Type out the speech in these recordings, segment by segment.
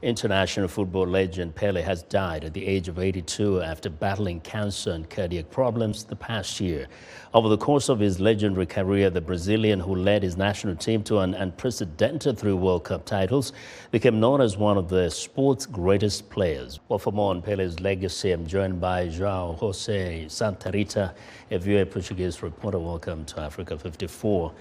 International football legend Pele has died at the age of 82 after battling cancer and cardiac problems the past year. Over the course of his legendary career, the Brazilian who led his national team to an unprecedented 3 World Cup titles became known as one of the sport's greatest players. Well, for more on Pele's legacy, I'm joined by Joao Santarita, a VOA Portuguese reporter. Welcome to Africa 54.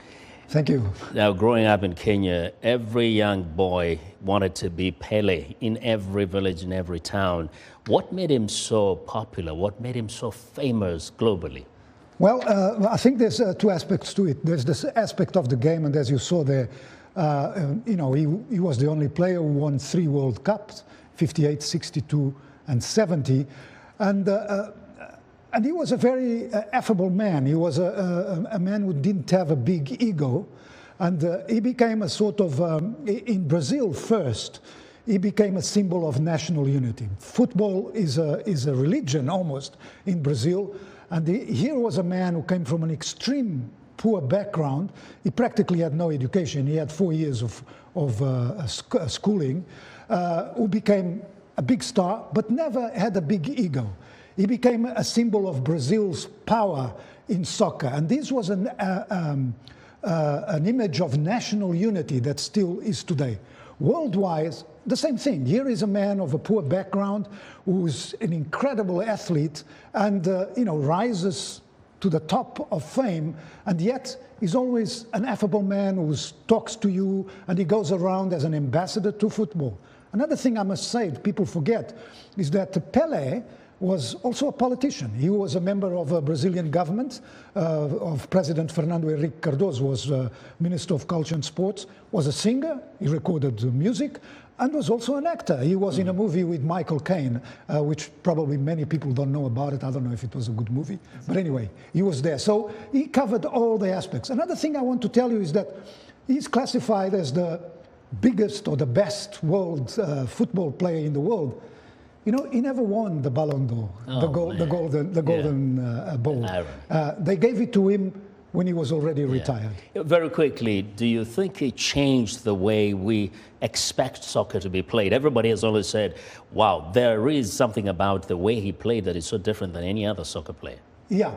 Thank you. Now, growing up in Kenya, every young boy wanted to be Pele in every village, in every town. What made him so popular? What made him so famous globally? Well, I think there's 2 aspects to it. There's this aspect of the game, and as you saw there, he was the only player who won 3 World Cups, 58, 62, and 70. And he was a very affable man. He was a man who didn't have a big ego. And he became a sort of, in Brazil first, he became a symbol of national unity. Football is a religion almost in Brazil. And here was a man who came from an extreme poor background. He practically had no education. He had 4 years of schooling, who became a big star, but never had a big ego. He became a symbol of Brazil's power in soccer. And this was an image of national unity that still is today. Worldwide, the same thing. Here is a man of a poor background who's an incredible athlete and rises to the top of fame, and yet he's always an affable man who talks to you, and he goes around as an ambassador to football. Another thing I must say that people forget is that Pele was also a politician. He was a member of a Brazilian government, of President Fernando Henrique Cardoso, was Minister of Culture and Sports, was a singer, he recorded music, and was also an actor. He was in a movie with Michael Caine, which probably many people don't know about it. I don't know if it was a good movie, but anyway, he was there. So he covered all the aspects. Another thing I want to tell you is that he's classified as the biggest or the best world football player in the world. You know, he never won the Ballon d'Or, the golden ball. They gave it to him when he was already retired. Very quickly, do you think it changed the way we expect soccer to be played? Everybody has always said, wow, there is something about the way he played that is so different than any other soccer player. Yeah,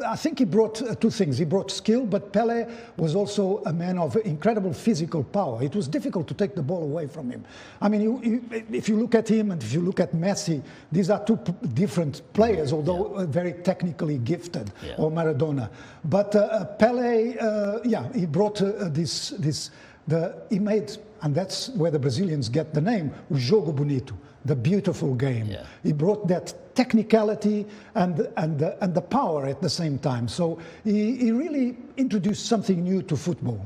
I think he brought 2 things. He brought skill, but Pele was also a man of incredible physical power. It was difficult to take the ball away from him. I mean, if you look at him and if you look at Messi, these are 2 different players, although very technically gifted, or Maradona. But Pele, he brought he made, and that's where the Brazilians get the name, o jogo bonito, the beautiful game. He brought that technicality and the power at the same time. So he really introduced something new to football.